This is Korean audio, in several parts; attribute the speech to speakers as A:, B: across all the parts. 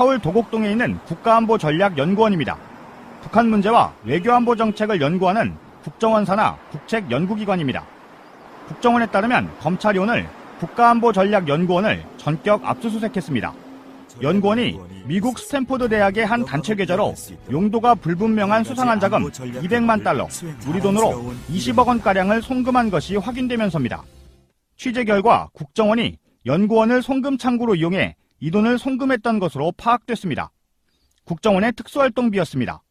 A: 서울 도곡동에 있는 국가안보전략연구원입니다. 북한 문제와 외교안보 정책을 연구하는 국정원 산하 국책연구기관입니다. 국정원에 따르면 검찰이 오늘 국가안보전략연구원을 전격 압수수색했습니다. 연구원이 미국 스탠포드 대학의 한 단체 계좌로 용도가 불분명한 수상한 자금 200만 달러, 우리 돈으로 20억 원가량을 송금한 것이 확인되면서입니다. 취재 결과 국정원이 연구원을 송금 창구로 이용해 이 돈을 송금했던 것으로 파악됐습니다. 국정원의 특수활동비였습니다.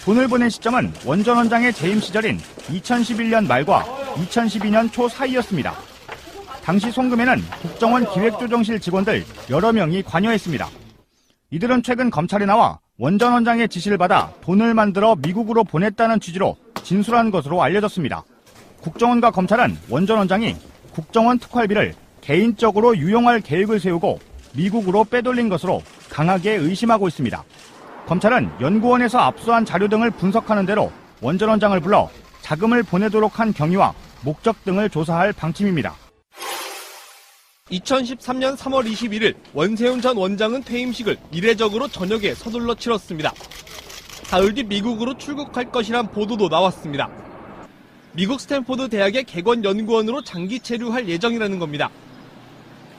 A: 돈을 보낸 시점은 원 전 원장의 재임 시절인 2011년 말과 2012년 초 사이였습니다. 당시 송금에는 국정원 기획조정실 직원들 여러 명이 관여했습니다. 이들은 최근 검찰에 나와 원 전 원장의 지시를 받아 돈을 만들어 미국으로 보냈다는 취지로 진술한 것으로 알려졌습니다. 국정원과 검찰은 원 전 원장이 국정원 특활비를 개인적으로 유용할 계획을 세우고 미국으로 빼돌린 것으로 강하게 의심하고 있습니다. 검찰은 연구원에서 압수한 자료 등을 분석하는 대로 원 전 원장을 불러 자금을 보내도록 한 경위와 목적 등을 조사할 방침입니다.
B: 2013년 3월 21일 원세훈 전 원장은 퇴임식을 이례적으로 저녁에 서둘러 치렀습니다. 사흘 뒤 미국으로 출국할 것이란 보도도 나왔습니다. 미국 스탠포드 대학의 객원연구원으로 장기 체류할 예정이라는 겁니다.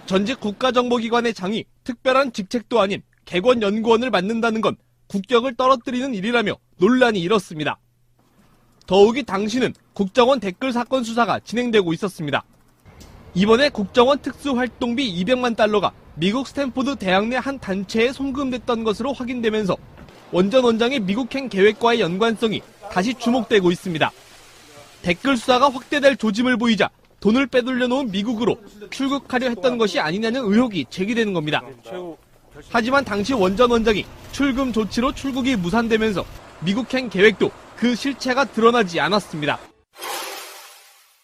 B: 전직 국가정보기관의 장이 특별한 직책도 아닌 객원연구원을 맡는다는 건 국격을 떨어뜨리는 일이라며 논란이 일었습니다. 더욱이 당시는 국정원 댓글 사건 수사가 진행되고 있었습니다. 이번에 국정원 특수활동비 200만 달러가 미국 스탠포드 대학 내 한 단체에 송금됐던 것으로 확인되면서 원 전 원장의 미국행 계획과의 연관성이 다시 주목되고 있습니다. 댓글 수사가 확대될 조짐을 보이자 돈을 빼돌려 놓은 미국으로 출국하려 했던 것이 아니냐는 의혹이 제기되는 겁니다. 하지만 당시 원 전 원장이 출금 조치로 출국이 무산되면서 미국행 계획도 그 실체가 드러나지 않았습니다.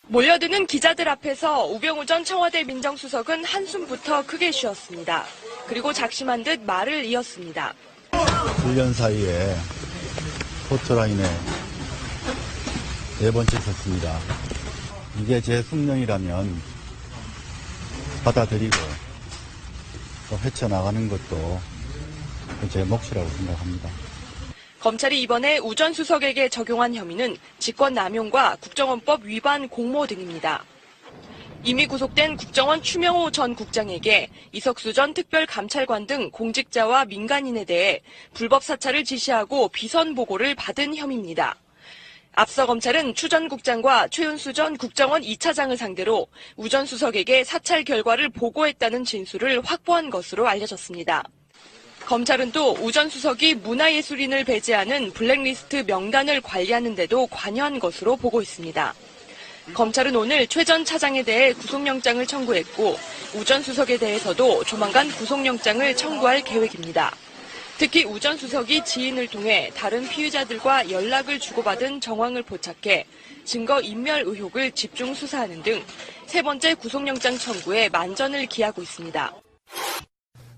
C: 몰려드는 기자들 앞에서 우병우 전 청와대 민정수석은 한숨부터 크게 쉬었습니다. 그리고 작심한 듯 말을 이었습니다.
D: 1년 사이에 포토라인에 4번째 섰습니다. 이게 제 숙명이라면 받아들이고 또 헤쳐나가는 것도 제 몫이라고 생각합니다.
C: 검찰이 이번에 우 전 수석에게 적용한 혐의는 직권남용과 국정원법 위반 공모 등입니다. 이미 구속된 국정원 추명호 전 국장에게 이석수 전 특별감찰관 등 공직자와 민간인에 대해 불법 사찰을 지시하고 비선 보고를 받은 혐의입니다. 앞서 검찰은 추 전 국장과 최은수 전 국정원 2차장을 상대로 우 전 수석에게 사찰 결과를 보고했다는 진술을 확보한 것으로 알려졌습니다. 검찰은 또 우 전 수석이 문화예술인을 배제하는 블랙리스트 명단을 관리하는 데도 관여한 것으로 보고 있습니다. 검찰은 오늘 최 전 차장에 대해 구속영장을 청구했고 우 전 수석에 대해서도 조만간 구속영장을 청구할 계획입니다. 특히 우 전 수석이 지인을 통해 다른 피의자들과 연락을 주고받은 정황을 포착해 증거인멸 의혹을 집중 수사하는 등 세 번째 구속영장 청구에 만전을 기하고 있습니다.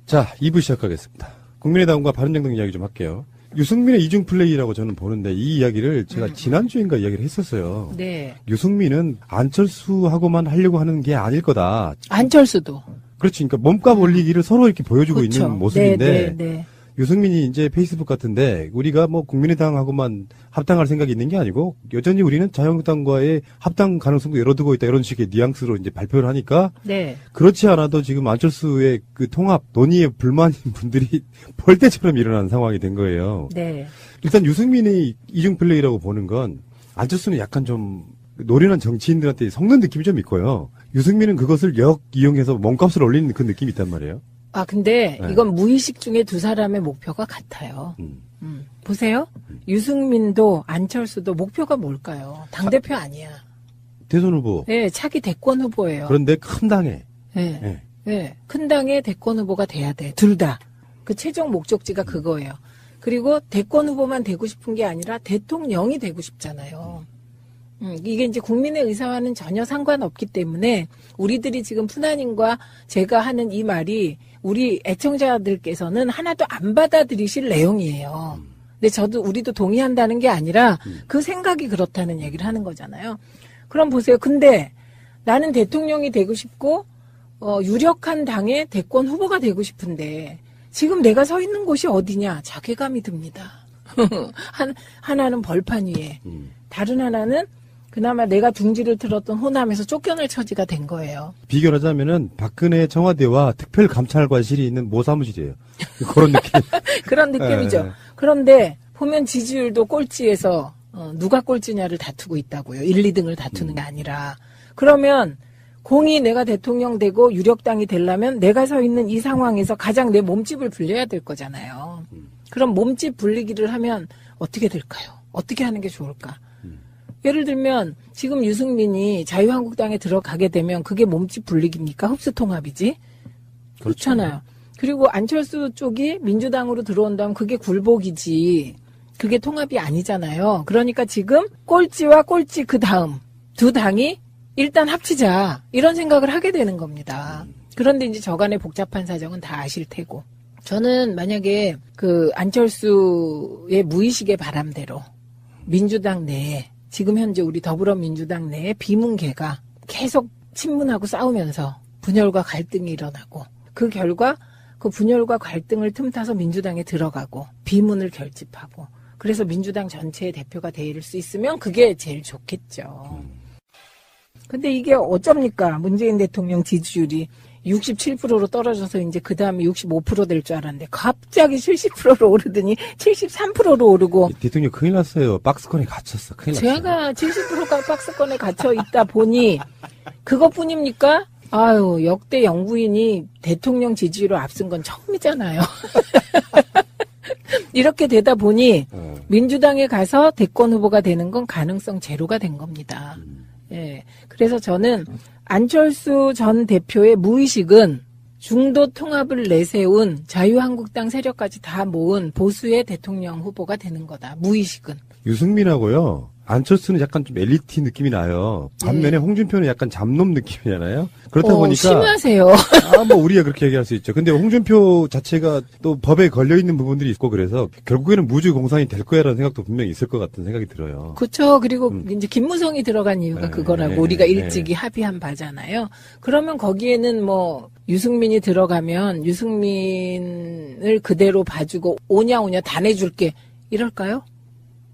E: 자, 2부 시작하겠습니다. 국민의당과 바른정당 이야기 좀 할게요. 유승민의 이중 플레이라고 저는 보는데 이 이야기를 제가 지난주인가 이야기를 했었어요.
F: 네.
E: 유승민은 안철수하고만 하려고 하는 게 아닐 거다.
F: 안철수도.
E: 그렇지. 그러니까 몸값 올리기를 서로 이렇게 보여주고
F: 그렇죠.
E: 있는 모습인데
F: 네.
E: 유승민이 이제 페이스북 같은데 우리가 뭐 국민의당하고만 합당할 생각이 있는 게 아니고 여전히 우리는 자유한국당과의 합당 가능성도 열어두고 있다 이런 식의 뉘앙스로 이제 발표를 하니까
F: 네.
E: 그렇지 않아도 지금 안철수의 그 통합 논의에 불만인 분들이 벌떼처럼 일어나는 상황이 된 거예요.
F: 네.
E: 일단 유승민의 이중 플레이라고 보는 건 안철수는 약간 좀 노련한 정치인들한테 섞는 느낌이 좀 있고요. 유승민은 그것을 이용해서 몸값을 올리는 그 느낌이 있단 말이에요.
F: 아, 근데
E: 네.
F: 이건 무의식 중에 두 사람의 목표가 같아요. 보세요. 유승민도 안철수도 목표가 뭘까요? 당대표 아니야.
E: 대선 후보.
F: 네, 차기 대권 후보예요.
E: 그런데 큰 당에.
F: 네.
E: 네.
F: 네. 큰 당의 대권 후보가 돼야 돼. 둘 다. 그 최종 목적지가 그거예요. 그리고 대권 후보만 되고 싶은 게 아니라 대통령이 되고 싶잖아요. 이게 이제 국민의 의사와는 전혀 상관없기 때문에 우리들이 지금 푸나님과 제가 하는 이 말이 우리 애청자들께서는 하나도 안 받아들이실 내용이에요. 근데 우리도 동의한다는 게 아니라 그 생각이 그렇다는 얘기를 하는 거잖아요. 그럼 보세요. 근데 나는 대통령이 되고 싶고 유력한 당의 대권 후보가 되고 싶은데 지금 내가 서 있는 곳이 어디냐? 자괴감이 듭니다. 하나는 벌판 위에, 다른 하나는 그나마 내가 둥지를 틀었던 호남에서 쫓겨날 처지가 된 거예요.
E: 비교를 하자면은 박근혜 청와대와 특별감찰관실이 있는 모 사무실이에요. 그런 느낌.
F: 그런 느낌이죠. 그런데 보면 지지율도 꼴찌에서 누가 꼴찌냐를 다투고 있다고요. 1, 2등을 다투는 게 아니라. 그러면 공이 내가 대통령 되고 유력당이 되려면 내가 서 있는 이 상황에서 가장 내 몸집을 불려야 될 거잖아요. 그럼 몸집 불리기를 하면 어떻게 될까요? 어떻게 하는 게 좋을까? 예를 들면 지금 유승민이 자유한국당에 들어가게 되면 그게 몸집 불리기입니까? 흡수통합이지? 그렇잖아요. 그리고 안철수 쪽이 민주당으로 들어온다면 그게 굴복이지. 그게 통합이 아니잖아요. 그러니까 지금 꼴찌와 꼴찌 그 다음 두 당이 일단 합치자 이런 생각을 하게 되는 겁니다. 그런데 이제 저간의 복잡한 사정은 다 아실 테고. 저는 만약에 그 안철수의 무의식의 바람대로 민주당 내에 지금 현재 우리 더불어민주당 내에 비문계가 계속 친문하고 싸우면서 분열과 갈등이 일어나고 그 결과 그 분열과 갈등을 틈타서 민주당에 들어가고 비문을 결집하고 그래서 민주당 전체의 대표가 될 수 있으면 그게 제일 좋겠죠. 근데 이게 어쩝니까? 문재인 대통령 지지율이 67%로 떨어져서 이제 그 다음에 65% 될 줄 알았는데 갑자기 70%로 오르더니 73%로 오르고.
E: 대통령 큰일 났어요. 박스권에 갇혔어. 큰일 났어요.
F: 제가 70%가 박스권에 갇혀 있다 보니 그것뿐입니까? 아유, 역대 영부인이 대통령 지지율을 앞선 건 처음이잖아요. 이렇게 되다 보니 민주당에 가서 대권 후보가 되는 건 가능성 제로가 된 겁니다. 예. 그래서 저는 안철수 전 대표의 무의식은 중도 통합을 내세운 자유한국당 세력까지 다 모은 보수의 대통령 후보가 되는 거다. 무의식은.
E: 유승민하고요. 안철수는 약간 좀 엘리트 느낌이 나요. 반면에 홍준표는 약간 잡놈 느낌이잖아요. 그렇다 보니까
F: 심하세요.
E: 뭐 우리가 그렇게 얘기할 수 있죠. 근데 홍준표 자체가 또 법에 걸려 있는 부분들이 있고 그래서 결국에는 무주 공산이 될 거야라는 생각도 분명히 있을 것 같은 생각이 들어요.
F: 그렇죠. 그리고 이제 김무성이 들어간 이유가
E: 네,
F: 그거라고
E: 네,
F: 우리가
E: 네.
F: 일찍이 합의한 바잖아요. 그러면 거기에는 뭐 유승민이 들어가면 유승민을 그대로 봐주고 오냐 다 내줄게 이럴까요?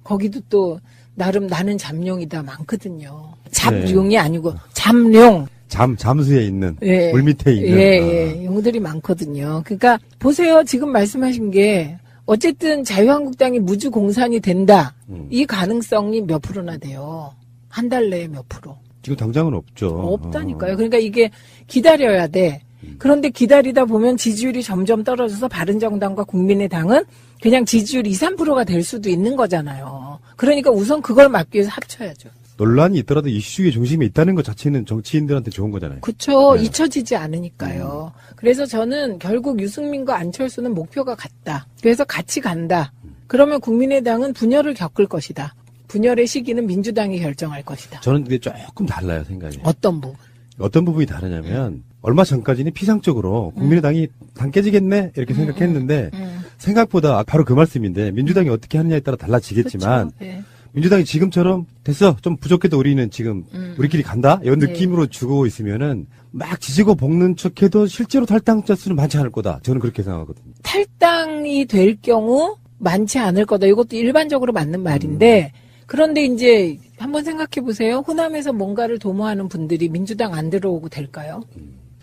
F: 거기도 또 나름 나는 잠룡이다 많거든요. 잡룡이 아니고 잠룡.
E: 잠수에 있는
F: 예.
E: 물 밑에 있는
F: 예. 용들이 많거든요. 그러니까 보세요. 지금 말씀하신 게 어쨌든 자유한국당이 무주 공산이 된다. 이 가능성이 몇 프로나 돼요. 한 달 내에 몇 프로.
E: 지금 당장은 없죠.
F: 없다니까요. 그러니까 이게 기다려야 돼. 그런데 기다리다 보면 지지율이 점점 떨어져서 바른정당과 국민의당은 그냥 지지율 2, 3%가 될 수도 있는 거잖아요. 그러니까 우선 그걸 막기 위해서 합쳐야죠.
E: 논란이 있더라도 이슈의 중심에 있다는 것 자체는 정치인들한테 좋은 거잖아요.
F: 그렇죠.
E: 네.
F: 잊혀지지 않으니까요. 그래서 저는 결국 유승민과 안철수는 목표가 같다. 그래서 같이 간다. 그러면 국민의당은 분열을 겪을 것이다. 분열의 시기는 민주당이 결정할 것이다.
E: 저는 근데 조금 달라요, 생각이.
F: 어떤 부분?
E: 어떤 부분이 다르냐면 얼마 전까지는 피상적으로 국민의당이 당 깨지겠네 이렇게 생각했는데 생각보다 바로 그 말씀인데 민주당이 어떻게 하느냐에 따라 달라지겠지만
F: 그렇죠. 네.
E: 민주당이 지금처럼 됐어 좀 부족해도 우리는 지금 우리끼리 간다 이런 느낌으로 주고 있으면은 막 지지고 볶는 척해도 실제로 탈당자 수는 많지 않을 거다. 저는 그렇게 생각하거든요.
F: 탈당이 될 경우 많지 않을 거다. 이것도 일반적으로 맞는 말인데 그런데 이제 한번 생각해 보세요. 호남에서 뭔가를 도모하는 분들이 민주당 안 들어오고 될까요?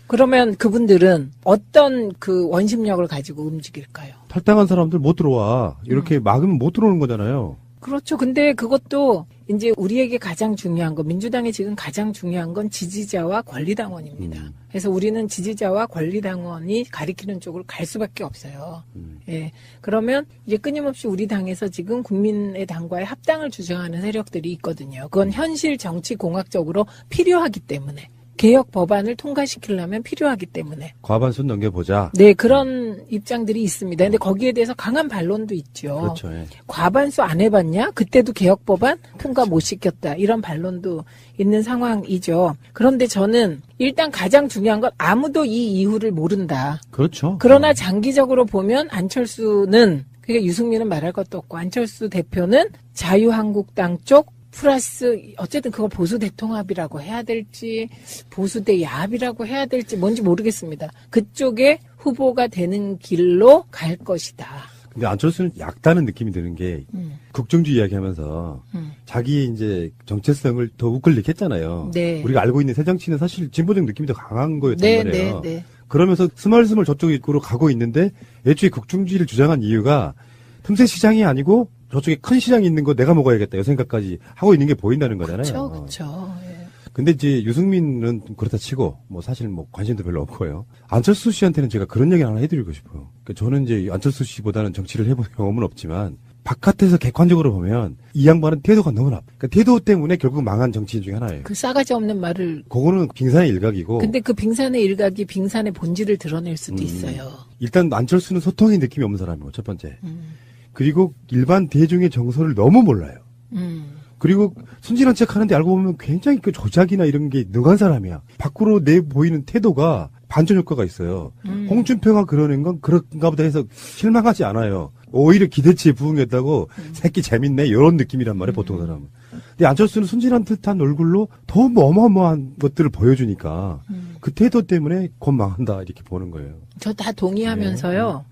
F: 그러면 그분들은 어떤 그 원심력을 가지고 움직일까요?
E: 탈당한 사람들 못 들어와. 이렇게 막으면 못 들어오는 거잖아요.
F: 그렇죠. 근데 그것도 이제 우리에게 가장 중요한 건 민주당에 지금 가장 중요한 건 지지자와 권리당원입니다. 그래서 우리는 지지자와 권리당원이 가리키는 쪽으로 갈 수밖에 없어요. 예. 그러면 이제 끊임없이 우리 당에서 지금 국민의 당과의 합당을 주장하는 세력들이 있거든요. 그건 현실 정치 공학적으로 필요하기 때문에. 개혁 법안을 통과시키려면 필요하기 때문에.
E: 과반수 넘겨보자.
F: 네, 그런 입장들이 있습니다. 근데 거기에 대해서 강한 반론도 있죠.
E: 그렇죠. 예.
F: 과반수 안 해봤냐? 그때도 개혁 법안 통과 못 시켰다. 이런 반론도 있는 상황이죠. 그런데 저는 일단 가장 중요한 건 아무도 이 이유를 모른다.
E: 그렇죠.
F: 그러나 장기적으로 보면 안철수는, 그게 유승민은 말할 것도 없고 안철수 대표는 자유한국당 쪽 플러스 어쨌든 그걸 보수 대통합이라고 해야 될지 보수 대 야합이라고 해야 될지 뭔지 모르겠습니다. 그쪽에 후보가 되는 길로 갈 것이다.
E: 근데 안철수는 약다는 느낌이 드는 게 국정주의 이야기하면서 자기 이제 정체성을 더 우클릭했잖아요.
F: 네.
E: 우리가 알고 있는 새정치는 사실 진보적 느낌이 더 강한 거였단
F: 네,
E: 말이에요.
F: 네, 네.
E: 그러면서 스멀스멀 저쪽으로 가고 있는데 애초에 국정주의를 주장한 이유가 틈새 시장이 아니고 저쪽에 큰 시장이 있는 거 내가 먹어야겠다 이 생각까지 하고 있는 게 보인다는 거잖아요.
F: 그렇죠, 그렇죠. 예.
E: 근데 이제 유승민은 그렇다 치고 뭐 사실 뭐 관심도 별로 없고요. 안철수 씨한테는 제가 그런 얘기 하나 해드리고 싶어요. 그러니까 저는 이제 안철수 씨보다는 정치를 해본 경험은 없지만 바깥에서 객관적으로 보면 이 양반은 태도가 너무 나빠. 그러니까 태도 때문에 결국 망한 정치인 중에 하나예요.
F: 그 싸가지 없는 말을.
E: 그거는 빙산의 일각이고.
F: 근데 그 빙산의 일각이 빙산의 본질을 드러낼 수도 있어요.
E: 일단 안철수는 소통의 느낌이 없는 사람이고 첫 번째. 그리고 일반 대중의 정서를 너무 몰라요. 그리고 순진한 척 하는데 알고 보면 굉장히 그 조작이나 이런 게 능한 사람이야. 밖으로 내 보이는 태도가 반전 효과가 있어요. 홍준표가 그러는 건 그런가 보다 해서 실망하지 않아요. 오히려 기대치에 부응했다고 새끼 재밌네 이런 느낌이란 말이에요. 보통 사람은. 근데 안철수는 순진한 듯한 얼굴로 더 어마어마한 것들을 보여주니까 그 태도 때문에 곧 망한다 이렇게 보는 거예요.
F: 저 다 동의하면서요.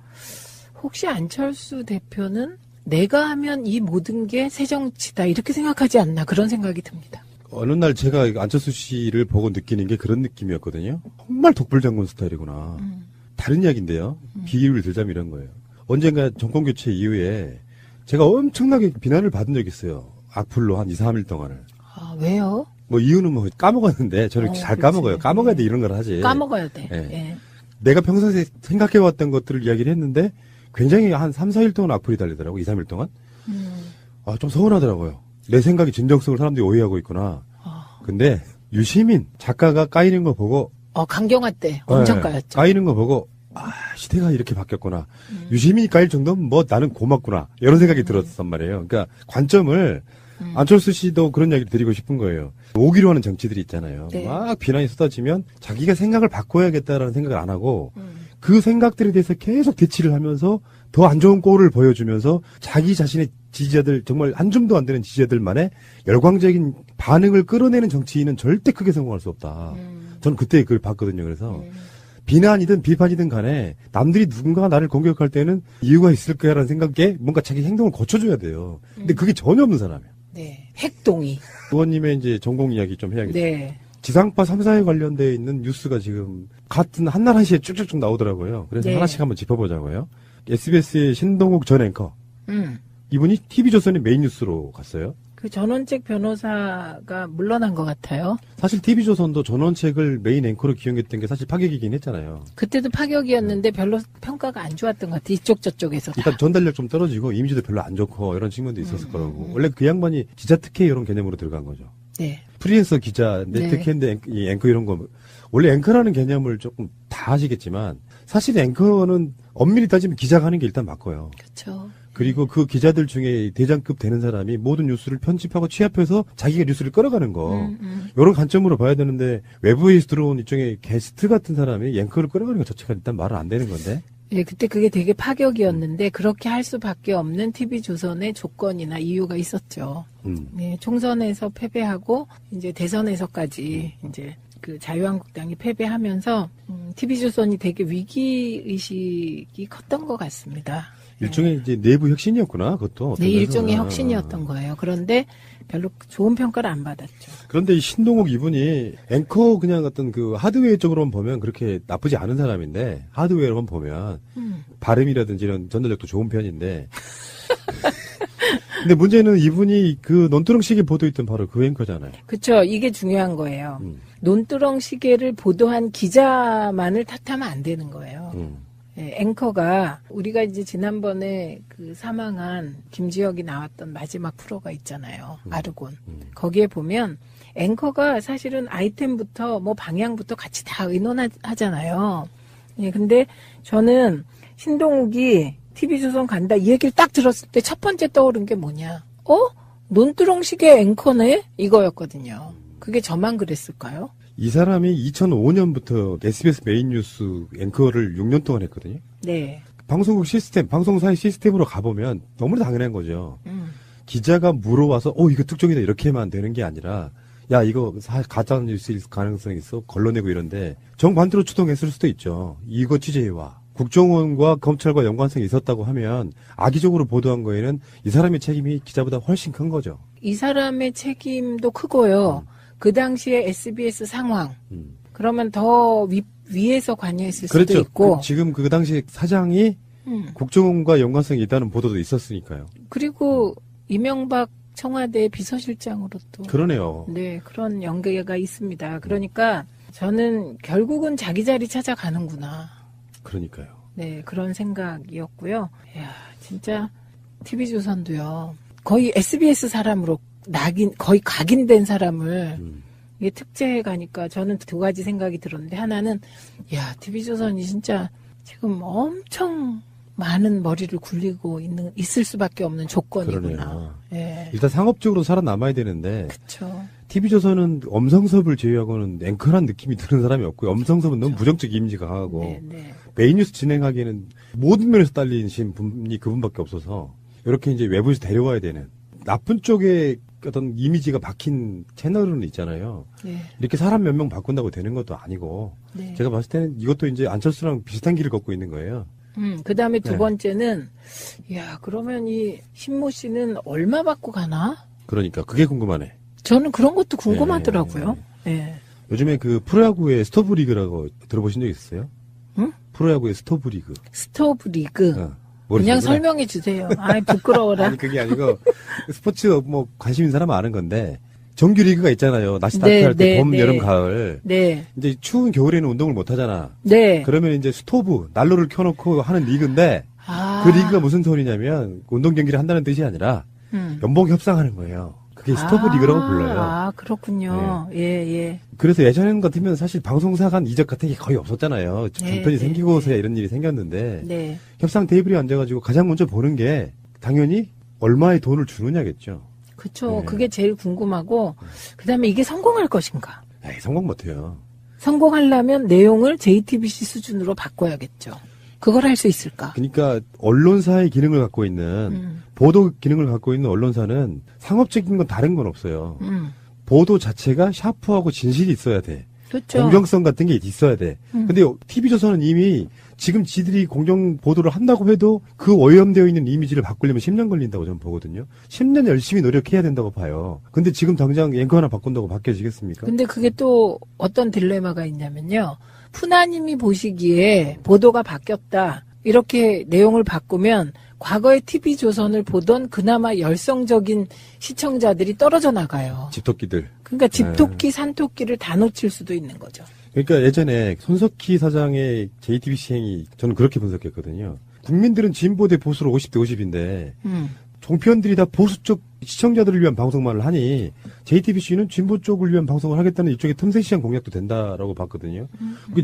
F: 혹시 안철수 대표는 내가 하면 이 모든 게 새정치다 이렇게 생각하지 않나 그런 생각이 듭니다.
E: 어느 날 제가 안철수 씨를 보고 느끼는 게 그런 느낌이었거든요. 정말 독불장군 스타일이구나. 다른 이야기인데요. 비유를 들자면 이런 거예요. 언젠가 정권교체 이후에 제가 엄청나게 비난을 받은 적이 있어요. 악플로 한 2, 3일 동안을.
F: 아, 왜요?
E: 뭐 이유는 뭐 까먹었는데 저는 잘
F: 그렇지.
E: 까먹어요. 까먹어야 돼 이런 걸 하지.
F: 까먹어야 돼.
E: 예.
F: 예.
E: 내가 평소에 생각해왔던 것들을 이야기를 했는데 굉장히 한 3, 4일 동안 악플이 달리더라고. 2, 3일 동안. 아, 좀 서운하더라고요. 내 생각이 진정성을 사람들이 오해하고 있구나. 근데 유시민 작가가 까이는 거 보고
F: 강경화 때 엄청
E: 네,
F: 까였죠.
E: 까이는 거 보고 시대가 이렇게 바뀌었구나. 유시민이 까일 정도면 뭐 나는 고맙구나. 이런 생각이 들었단 말이에요. 그러니까 관점을 안철수 씨도 그런 이야기를 드리고 싶은 거예요. 오기로 하는 정치들이 있잖아요.
F: 네.
E: 막 비난이 쏟아지면 자기가 생각을 바꿔야겠다라는 생각을 안 하고 그 생각들에 대해서 계속 대치를 하면서 더 안 좋은 꼴을 보여주면서 자기 자신의 지지자들 정말 한 줌도 안 되는 지지자들만의 열광적인 반응을 끌어내는 정치인은 절대 크게 성공할 수 없다. 저는 그때 그걸 봤거든요. 그래서 비난이든 비판이든 간에 남들이 누군가가 나를 공격할 때는 이유가 있을 거야라는 생각에 뭔가 자기 행동을 고쳐줘야 돼요. 근데 그게 전혀 없는 사람이에요.
F: 네. 핵동의.
E: 의원님의 이제 전공 이야기 좀 해야겠죠.
F: 네.
E: 지상파 3사에 관련되어 있는 뉴스가 지금 같은 한날 한시에 쭉쭉쭉 나오더라고요. 그래서
F: 네.
E: 하나씩 한번 짚어보자고요. SBS의 신동욱 전 앵커. 이분이 TV조선의 메인 뉴스로 갔어요.
F: 그 전원책 변호사가 물러난 것 같아요.
E: 사실 TV조선도 전원책을 메인 앵커로 기용했던 게 사실 파격이긴 했잖아요.
F: 그때도 파격이었는데 별로 평가가 안 좋았던 것 같아요. 이쪽 저쪽에서 다.
E: 일단 전달력 좀 떨어지고 이미지도 별로 안 좋고 이런 측면도 있었을 거라고. 원래 그 양반이 기자 특혜 이런 개념으로 들어간 거죠.
F: 네.
E: 프리랜서 기자인데
F: 네.
E: 특혜인데 앵커 이런 거. 원래 앵커라는 개념을 조금 다 아시겠지만 사실 앵커는 엄밀히 따지면 기자가 하는 게 일단 맞고요.
F: 그렇죠.
E: 그리고 그 기자들 중에 대장급 되는 사람이 모든 뉴스를 편집하고 취합해서 자기가 뉴스를 끌어가는 거. 이런 관점으로 봐야 되는데 외부에서 들어온 일종의 게스트 같은 사람이 앵커를 끌어가는 것 자체가 일단 말은 안 되는 건데.
F: 예, 그때 그게 되게 파격이었는데 그렇게 할 수밖에 없는 TV조선의 조건이나 이유가 있었죠. 예, 총선에서 패배하고 이제 대선에서까지 이제 그 자유한국당이 패배하면서 TV조선이 되게 위기의식이 컸던 것 같습니다.
E: 일종의 이제 내부 혁신이었구나, 그것도.
F: 네, 일종의
E: 면에서는.
F: 혁신이었던 거예요. 그런데 별로 좋은 평가를 안 받았죠.
E: 그런데 이 신동욱 이분이 앵커 그냥 어떤 그 하드웨어 쪽으로만 보면 그렇게 나쁘지 않은 사람인데 하드웨어로만 보면 발음이라든지 이런 전달력도 좋은 편인데 근데 문제는 이분이 그 논두렁 시계 보도했던 바로 그 앵커잖아요.
F: 그렇죠. 이게 중요한 거예요. 논두렁 시계를 보도한 기자만을 탓하면 안 되는 거예요. 예, 앵커가 우리가 이제 지난번에 그 사망한 김지혁이 나왔던 마지막 프로가 있잖아요. 아르곤. 거기에 보면 앵커가 사실은 아이템부터 뭐 방향부터 같이 다 의논하잖아요. 예, 근데 저는 신동욱이 TV조선 간다 이 얘기를 딱 들었을 때 첫 번째 떠오른 게 뭐냐? 논두렁 시계 앵커네? 이거였거든요. 그게 저만 그랬을까요?
E: 이 사람이 2005년부터 SBS 메인 뉴스 앵커를 6년 동안 했거든요.
F: 네.
E: 방송국 시스템, 방송사의 시스템으로 가보면 너무나 당연한 거죠. 기자가 물어와서 이거 특종이다 이렇게만 되는 게 아니라 야 이거 가짜 뉴스일 가능성이 있어 걸러내고 이런데 정반대로 추동했을 수도 있죠. 이거 취재해와. 국정원과 검찰과 연관성이 있었다고 하면 악의적으로 보도한 거에는 이 사람의 책임이 기자보다 훨씬 큰 거죠.
F: 이 사람의 책임도 크고요. 그 당시에 SBS 상황. 그러면 더 위에서 관여했을
E: 그렇죠.
F: 수도 있고.
E: 지금 그 당시 사장이 국정원과 연관성이 있다는 보도도 있었으니까요.
F: 그리고 이명박 청와대 비서실장으로 또.
E: 그러네요.
F: 네, 그런 연계가 있습니다. 그러니까 저는 결국은 자기 자리 찾아가는구나.
E: 그러니까요.
F: 네, 그런 생각이었고요. 이야, 진짜 TV조선도요. 거의 SBS 사람으로 거의 각인된 사람을 이게 특제해 가니까 저는 두 가지 생각이 들었는데, 하나는 야, TV조선이 진짜 지금 엄청 많은 머리를 굴리고 있을 수밖에 없는 조건이구나.
E: 그러네요.
F: 예.
E: 일단 상업적으로 살아남아야 되는데
F: 그렇죠.
E: TV조선은 엄성섭을 제외하고는 앵커란 느낌이 드는 사람이 없고요. 엄성섭은 너무 부정적 이미지가 강하고
F: 네, 네.
E: 메인 뉴스 진행하기에는 모든 면에서 딸리신 분이 그분밖에 없어서 이렇게 이제 외부에서 데려와야 되는 나쁜 쪽에 어떤 이미지가 박힌 채널은 있잖아요.
F: 네.
E: 이렇게 사람 몇 명 바꾼다고 되는 것도 아니고
F: 네.
E: 제가 봤을 때는 이것도 이제 안철수랑 비슷한 길을 걷고 있는 거예요.
F: 그 다음에 두
E: 네.
F: 번째는, 야, 그러면 이 신모 씨는 얼마 받고 가나?
E: 그러니까 그게 궁금하네.
F: 저는 그런 것도 궁금하더라고요. 예.
E: 요즘에 그 프로야구의 스토브리그라고 들어보신 적 있으세요?
F: 응?
E: 프로야구의 스토브리그.
F: 스토브 리그.
E: 어,
F: 그냥
E: 모르시는구나.
F: 설명해 주세요. 아이, 부끄러워라.
E: 아니 그게 아니고 스포츠 뭐 관심 있는 사람은 아는 건데 정규 리그가 있잖아요. 낮 스타트
F: 네,
E: 할 때
F: 네,
E: 봄,
F: 네.
E: 여름, 가을.
F: 네.
E: 이제 추운 겨울에는 운동을 못 하잖아.
F: 네.
E: 그러면 이제 스토브 난로를 켜놓고 하는 리그인데
F: 아.
E: 그 리그가 무슨 소리냐면 운동 경기를 한다는 뜻이 아니라 연봉 협상하는 거예요. 그게 스토브 리그라고 불러요.
F: 아, 그렇군요. 예, 예.
E: 그래서 예전 같으면 사실 방송사 간 이적 같은 게 거의 없었잖아요.
F: 네,
E: 불편이
F: 네,
E: 생기고서야 이런 일이 생겼는데
F: 네.
E: 협상 테이블에 앉아가지고 가장 먼저 보는 게 당연히 얼마의 돈을 주느냐겠죠.
F: 그쵸.
E: 네.
F: 그게 제일 궁금하고, 그 다음에 이게 성공할 것인가?
E: 에이, 성공 못해요.
F: 성공하려면 내용을 JTBC 수준으로 바꿔야겠죠. 그걸 할 수 있을까?
E: 그러니까 언론사의 기능을 갖고 있는 보도 기능을 갖고 있는 언론사는 상업적인 건 다른 건 없어요. 보도 자체가 샤프하고 진실이 있어야 돼.
F: 그렇죠.
E: 공정성 같은 게 있어야 돼. 근데 TV조선은 이미 지금 지들이 공정 보도를 한다고 해도 그 오염되어 있는 이미지를 바꾸려면 10년 걸린다고 저는 보거든요. 10년 열심히 노력해야 된다고 봐요. 근데 지금 당장 앵커 하나 바꾼다고 바뀌어지겠습니까?
F: 근데 그게 또 어떤 딜레마가 있냐면요. 푸나님이 보시기에 보도가 바뀌었다. 이렇게 내용을 바꾸면 과거의 TV조선을 보던 그나마 열성적인 시청자들이 떨어져 나가요.
E: 집토끼들.
F: 그러니까 집토끼, 산토끼를 다 놓칠 수도 있는 거죠.
E: 그러니까 예전에 손석희 사장의 JTBC 행위 저는 그렇게 분석했거든요. 국민들은 진보 대 보수로 50대 50인데 종편들이 다 보수 쪽 시청자들을 위한 방송만을 하니 JTBC는 진보 쪽을 위한 방송을 하겠다는 이쪽의 틈새 시장 공략도 된다라고 봤거든요.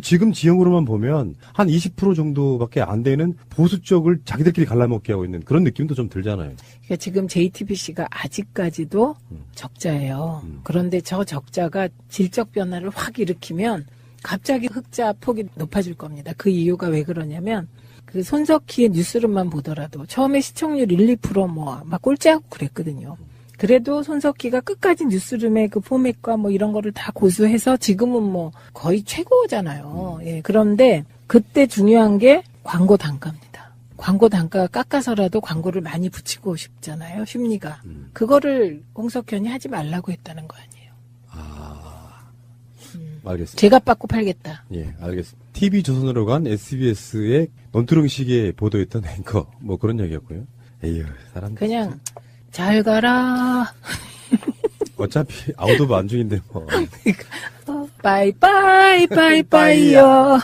E: 지금 지형으로만 보면 한 20% 정도밖에 안 되는 보수 쪽을 자기들끼리 갈라먹게 하고 있는 그런 느낌도 좀 들잖아요.
F: 그러니까 지금 JTBC가 아직까지도 적자예요. 그런데 저 적자가 질적 변화를 확 일으키면 갑자기 흑자 폭이 높아질 겁니다. 그 이유가 왜 그러냐면 그 손석희의 뉴스룸만 보더라도 처음에 시청률 1, 2% 뭐 막 꼴찌하고 그랬거든요. 그래도 손석희가 끝까지 뉴스룸의 그 포맷과 뭐 이런 거를 다 고수해서 지금은 뭐 거의 최고잖아요. 예. 그런데 그때 중요한 게 광고 단가입니다. 광고 단가 깎아서라도 광고를 많이 붙이고 싶잖아요. 심리가. 그거를 홍석현이 하지 말라고 했다는 거 아니에요.
E: 알겠습니다.
F: 제값 받고 팔겠다.
E: 예, 알겠습니다. TV조선으로 간 SBS의 논두렁식의 보도했던 앵커 뭐 그런 얘기였고요. 에휴, 사람
F: 그냥 잘 가라.
E: 어차피 아웃 오브 안중인데 뭐.
F: 빠이빠이 빠이빠이요.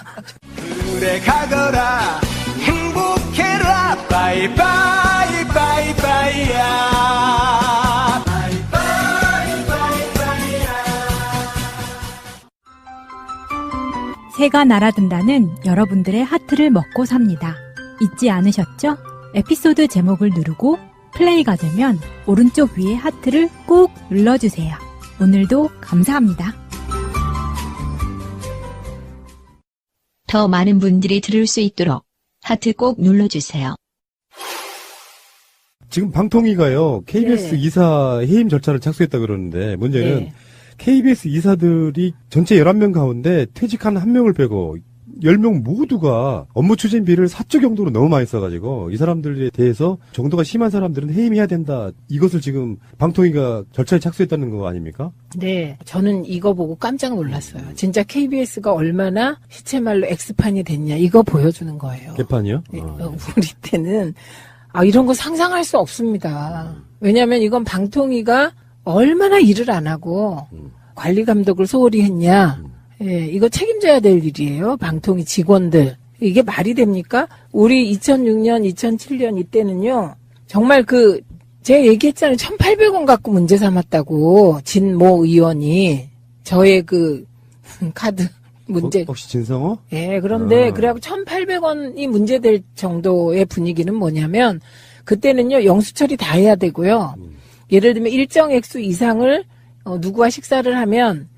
G: 그래 가거라 행복해라 바이바이 바이바이야
H: 새가 날아든다는 여러분들의 하트를 먹고 삽니다. 잊지 않으셨죠? 에피소드 제목을 누르고 플레이가 되면 오른쪽 위에 하트를 꼭 눌러주세요. 오늘도 감사합니다.
I: 더 많은 분들이 들을 수 있도록 하트 꼭 눌러주세요.
E: 지금 방통위가요, KBS
F: 네.
E: 이사 해임 절차를 착수했다 그러는데, 문제는
F: 네.
E: KBS 이사들이 전체 11명 가운데 퇴직한 한 명을 빼고 10명 모두가 업무 추진비를 사적 용도로 너무 많이 써가지고 이 사람들에 대해서 정도가 심한 사람들은 해임해야 된다. 이것을 지금 방통위가 절차에 착수했다는 거 아닙니까?
F: 네, 저는 이거 보고 깜짝 놀랐어요. 진짜 KBS가 얼마나 시체말로 X판이 됐냐 이거 보여주는 거예요.
E: 개판이요?
F: 네, 우리 때는 이런 거 상상할 수 없습니다. 왜냐하면 이건 방통위가 얼마나 일을 안 하고 관리 감독을 소홀히 했냐. 예, 이거 책임져야 될 일이에요. 방통위 직원들. 이게 말이 됩니까? 우리 2006년, 2007년 이때는요. 정말 제가 얘기했잖아요. 1,800원 갖고 문제 삼았다고. 진모 의원이. 저의 카드 문제.
E: 혹시 진성호?
F: 예, 그런데 그래갖고 1,800원이 문제될 정도의 분위기는 뭐냐면 그때는요. 영수처리 다 해야 되고요. 예를 들면 일정 액수 이상을 누구와 식사를 하면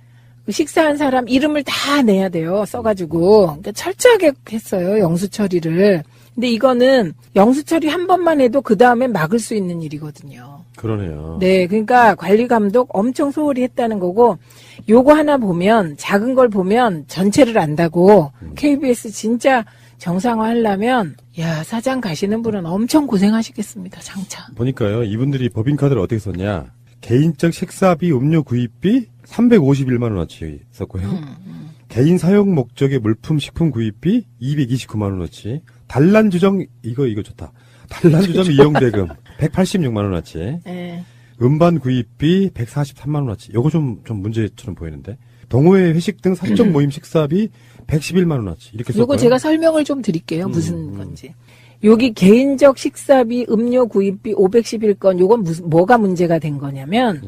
F: 식사한 사람 이름을 다 내야 돼요. 써가지고. 그러니까 철저하게 했어요. 영수 처리를. 근데 이거는 영수 처리 한 번만 해도 그 다음에 막을 수 있는 일이거든요.
E: 그러네요.
F: 네. 그러니까 관리 감독 엄청 소홀히 했다는 거고 요거 하나 보면 작은 걸 보면 전체를 안다고 KBS 진짜 정상화 하려면 사장 가시는 분은 엄청 고생하시겠습니다. 장차.
E: 보니까요. 이분들이 법인카드를 어떻게 썼냐. 개인적 식사비, 음료 구입비 351만 원어치 썼고요. 개인 사용 목적의 물품, 식품 구입비 229만 원어치. 단란 주점 이거 좋다. 단란 주점 이용 대금 186만 원어치.
F: 네.
E: 음반 구입비 143만 원어치. 요거 좀 문제처럼 보이는데. 동호회 회식 등 사적 모임 식사비 111만 원어치. 이렇게 썼고요.
F: 요거 제가 설명을 좀 드릴게요. 무슨 건지. 여기 개인적 식사비, 음료 구입비 511건, 요건 뭐가 문제가 된 거냐면,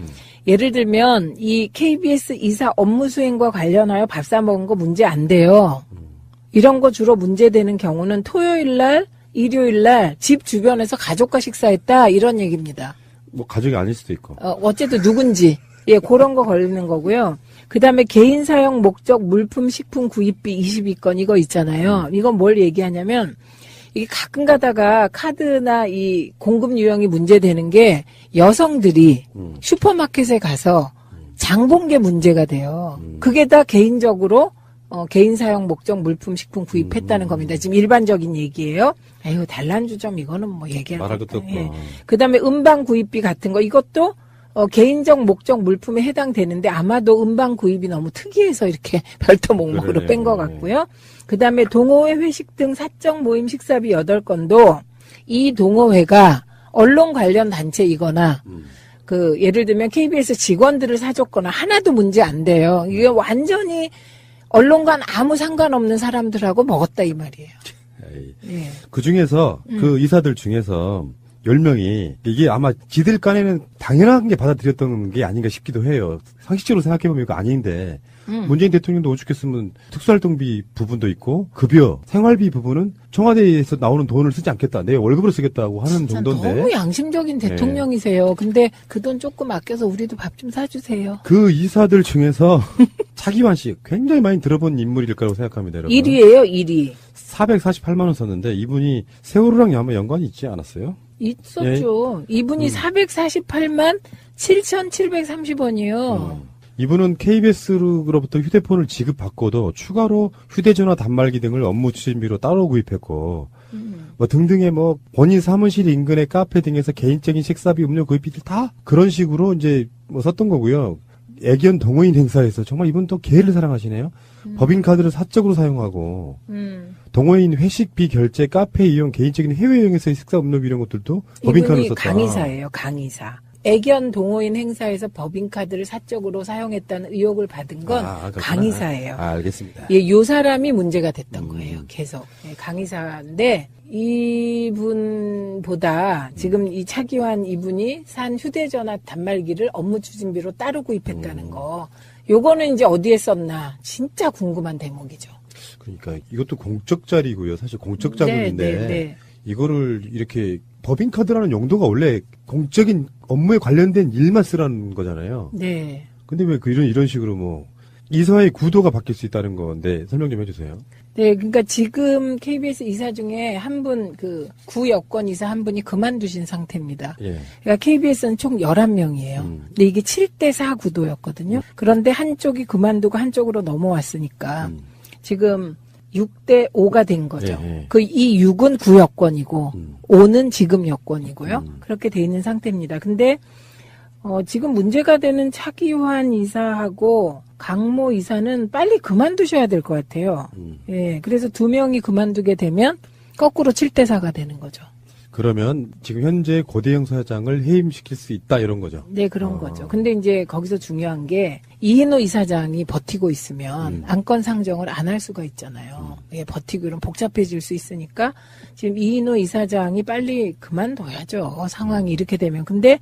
F: 예를 들면, 이 KBS 이사 업무 수행과 관련하여 밥 사 먹은 거 문제 안 돼요. 이런 거 주로 문제되는 경우는 토요일 날, 일요일 날, 집 주변에서 가족과 식사했다, 이런 얘기입니다.
E: 뭐, 가족이 아닐 수도 있고.
F: 어쨌든 누군지. 예, 그런 거 걸리는 거고요. 그 다음에 개인 사용 목적 물품, 식품 구입비 22건, 이거 있잖아요. 이건 뭘 얘기하냐면, 이게 가끔 가다가 카드나 이 공급 유형이 문제되는 게 여성들이 슈퍼마켓에 가서 장 본 게 문제가 돼요. 그게 다 개인적으로 개인 사용 목적 물품 식품 구입했다는 겁니다. 지금 일반적인 얘기예요. 아유 단란주점 이거는 뭐 얘기할
E: 말할 것도 없고.
F: 예. 그다음에 음반 구입비 같은 거 이것도 개인적 목적 물품에 해당되는데 아마도 음반 구입이 너무 특이해서 이렇게 별도 목록으로 뺀 것 같고요. 그 다음에 동호회 회식 등 사적 모임 식사비 8건도 이 동호회가 언론 관련 단체이거나 예를 들면 KBS 직원들을 사줬거나 하나도 문제 안 돼요. 이게 완전히 언론과는 아무 상관없는 사람들하고 먹었다 이 말이에요. 예.
E: 그 중에서 그 이사들 중에서 10명이 이게 아마 지들 간에는 당연한 게 받아들였던 게 아닌가 싶기도 해요. 상식적으로 생각해보면 이거 아닌데 문재인 대통령도 오죽했으면 특수활동비 부분도 있고 급여, 생활비 부분은 청와대에서 나오는 돈을 쓰지 않겠다. 내 월급으로 쓰겠다고 하는 정도인데.
F: 너무 양심적인 대통령이세요. 근데 그 돈 조금 아껴서 우리도 밥 좀 사주세요.
E: 그 이사들 중에서 차기환 씨 굉장히 많이 들어본 인물일 거라고 생각합니다. 여러분.
F: 1위예요. 1위.
E: 448만 원 썼는데 이분이 세월호랑 아마 연관이 있지 않았어요?
F: 있었죠. 이분이 448만 7,730원이요.
E: 이분은 KBS로부터 휴대폰을 지급받고도 추가로 휴대전화 단말기 등을 업무 추진비로 따로 구입했고 뭐 등등의 뭐 본인 사무실 인근의 카페 등에서 개인적인 식사비, 음료 구입비들 다 그런 식으로 이제 뭐 썼던 거고요. 애견 동호인 행사에서 정말 이분 또 개를 사랑하시네요. 법인카드를 사적으로 사용하고 동호인 회식비 결제, 카페 이용, 개인적인 해외여행에서의 식사 음료비 이런 것들도 법인카드를 썼다.
F: 강의사예요. 강의사. 애견 동호인 행사에서 법인카드를 사적으로 사용했다는 의혹을 받은 건 강의사예요.
E: 알겠습니다.
F: 예, 요 사람이 문제가 됐던 거예요. 계속. 예, 강의사인데 이분보다 지금 이 차기환 이분이 산 휴대전화 단말기를 업무 추진비로 따로 구입했다는 거. 요거는 이제 어디에 썼나 진짜 궁금한 대목이죠.
E: 그러니까 이것도 공적 자리고요. 사실 공적 자금인데
F: 네.
E: 이거를 이렇게 법인카드라는 용도가 원래 공적인 업무에 관련된 일만 쓰라는 거잖아요.
F: 네.
E: 근데 왜 이런 식으로 뭐 이사의 구도가 바뀔 수 있다는 건데 설명 좀 해주세요.
F: 네, 그러니까 지금 KBS 이사 중에 한 분 구 여권 이사 한 분이 그만두신 상태입니다.
E: 예.
F: 그러니까 KBS는 총 11명이에요. 근데 이게 7대4 구도였거든요. 그런데 한쪽이 그만두고 한쪽으로 넘어왔으니까 지금 6대 5가 된 거죠.
E: 예.
F: 그 이 6은 구여권이고 5는 지금 여권이고요. 그렇게 돼 있는 상태입니다. 근데 지금 문제가 되는 차기환 이사하고 강모 이사는 빨리 그만두셔야 될 것 같아요. 예, 그래서 2명이 그만두게 되면 거꾸로 7대 4가 되는 거죠.
E: 그러면 지금 현재 고대영 사장을 해임시킬 수 있다 이런 거죠.
F: 네, 그런 거죠. 근데 이제 거기서 중요한 게 이인호 이사장이 버티고 있으면 안건 상정을 안 할 수가 있잖아요. 예, 버티고 이러면 복잡해질 수 있으니까 지금 이인호 이사장이 빨리 그만둬야죠. 상황이 이렇게 되면. 근데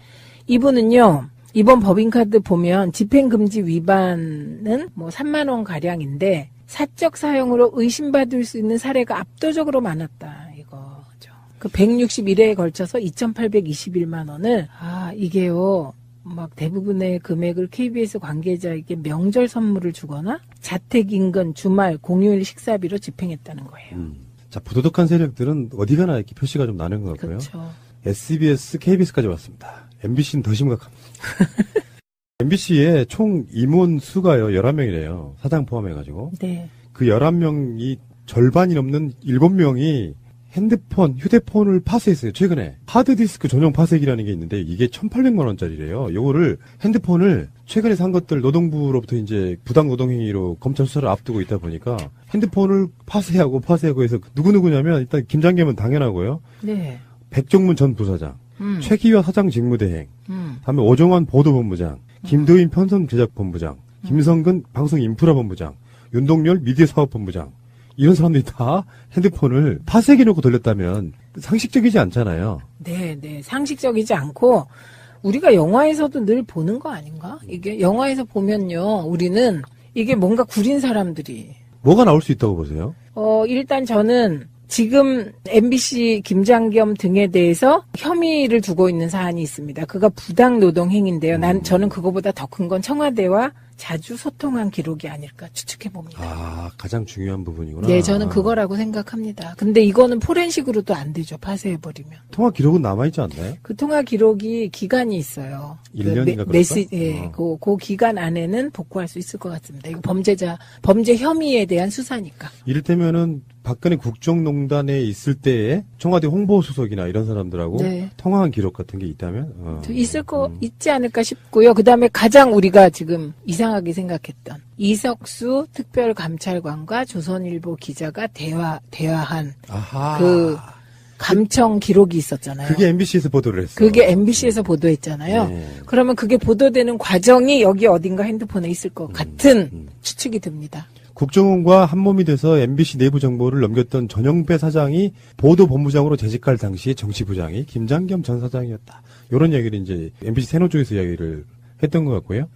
F: 이분은요. 이번 법인카드 보면 집행금지 위반은 뭐 3만 원 가량인데 사적 사용으로 의심받을 수 있는 사례가 압도적으로 많았다. 이거죠. 그 161회에 걸쳐서 2,821만 원을 이게요. 막 대부분의 금액을 KBS 관계자에게 명절 선물을 주거나 자택 인근 주말 공휴일 식사비로 집행했다는 거예요.
E: 자, 부도덕한 세력들은 어디 가나 이렇게 표시가 좀 나는 것 같고요.
F: 그렇죠.
E: SBS, KBS까지 왔습니다. MBC는 더 심각합니다. MBC의 총 임원 수가요, 11명이래요. 사장 포함해가지고.
F: 네.
E: 그 11명이 절반이 넘는 7명이 휴대폰을 파쇄했어요, 최근에. 하드디스크 전용 파쇄기라는 게 있는데, 이게 1,800만 원짜리래요. 요거를, 핸드폰을 최근에 산 것들 노동부로부터 이제 부당 노동행위로 검찰 수사를 앞두고 있다 보니까, 핸드폰을 파쇄하고 해서, 누구냐면, 일단 김장겸은 당연하고요.
F: 네.
E: 백종문 전 부사장, 최기화 사장 직무대행, 다음에 오정환 보도본부장, 김도인 편성제작본부장, 김성근 방송인프라본부장, 윤동열 미디어사업본부장, 이런 사람들이 다 핸드폰을 파쇄해놓고 돌렸다면 상식적이지 않잖아요.
F: 네, 네. 상식적이지 않고 우리가 영화에서도 늘 보는 거 아닌가? 이게 영화에서 보면요. 우리는 이게 뭔가 구린 사람들이
E: 뭐가 나올 수 있다고 보세요?
F: 일단 저는 지금 MBC 김장겸 등에 대해서 혐의를 두고 있는 사안이 있습니다. 그가 부당 노동 행위인데요. 저는 그거보다 더 큰 건 청와대와 자주 소통한 기록이 아닐까 추측해 봅니다.
E: 가장 중요한 부분이구나.
F: 네, 저는 그거라고 생각합니다. 근데 이거는 포렌식으로도 안 되죠. 파쇄해버리면.
E: 통화 기록은 남아있지 않나요?
F: 그 통화 기록이 기간이 있어요.
E: 1년인가
F: 그 기간 안에는 복구할 수 있을 것 같습니다. 이거 범죄 혐의에 대한 수사니까.
E: 이를테면은 박근혜 국정농단에 있을 때에 청와대 홍보수석이나 이런 사람들하고
F: 네.
E: 통화한 기록 같은 게 있다면?
F: 있지 않을까 싶고요. 그 다음에 가장 우리가 지금 이상하게 생각했던 이석수 특별감찰관과 조선일보 기자가 대화한 그 감청 기록이 있었잖아요.
E: 그게 MBC에서 보도를 했어요.
F: 그게 MBC에서 보도했잖아요.
E: 네.
F: 그러면 그게 보도되는 과정이 여기 어딘가 핸드폰에 있을 것 같은 추측이 듭니다.
E: 국정원과 한몸이 돼서 MBC 내부 정보를 넘겼던 전영배 사장이 보도본부장으로 재직할 당시 정치부장이 김장겸 전 사장이었다. 이런 얘기를 이제 MBC 세노 쪽에서 이야기를 했던 것 같고요.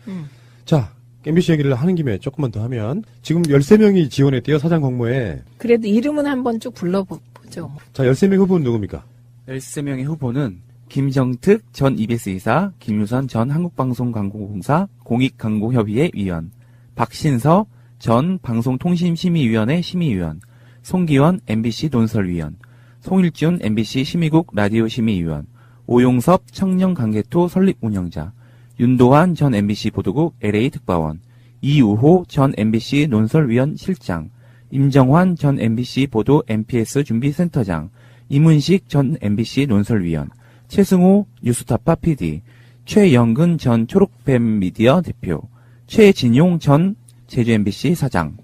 E: 자, MBC 얘기를 하는 김에 조금만 더 하면 지금 13명이 지원했대요, 사장 공모에.
F: 그래도 이름은 한번 쭉 불러보죠.
E: 자, 13명 후보는 누굽니까?
J: 13명의 후보는 김정특 전 EBS 이사, 김유선 전 한국방송광고공사 공익광고협의회 위원, 박신서 전 방송통신심의위원회 심의위원, 송기원 MBC 논설위원, 송일준 MBC 심의국 라디오심의위원, 오용섭 청년관계토 설립운영자, 윤도환 전 MBC 보도국 LA 특파원, 이우호 전 MBC 논설위원 실장, 임정환 전 MBC 보도 MPS 준비센터장, 이문식 전 MBC 논설위원, 최승호 뉴스타파 PD, 최영근 전 초록뱀 미디어 대표, 최진용 전 제주 MBC 사장.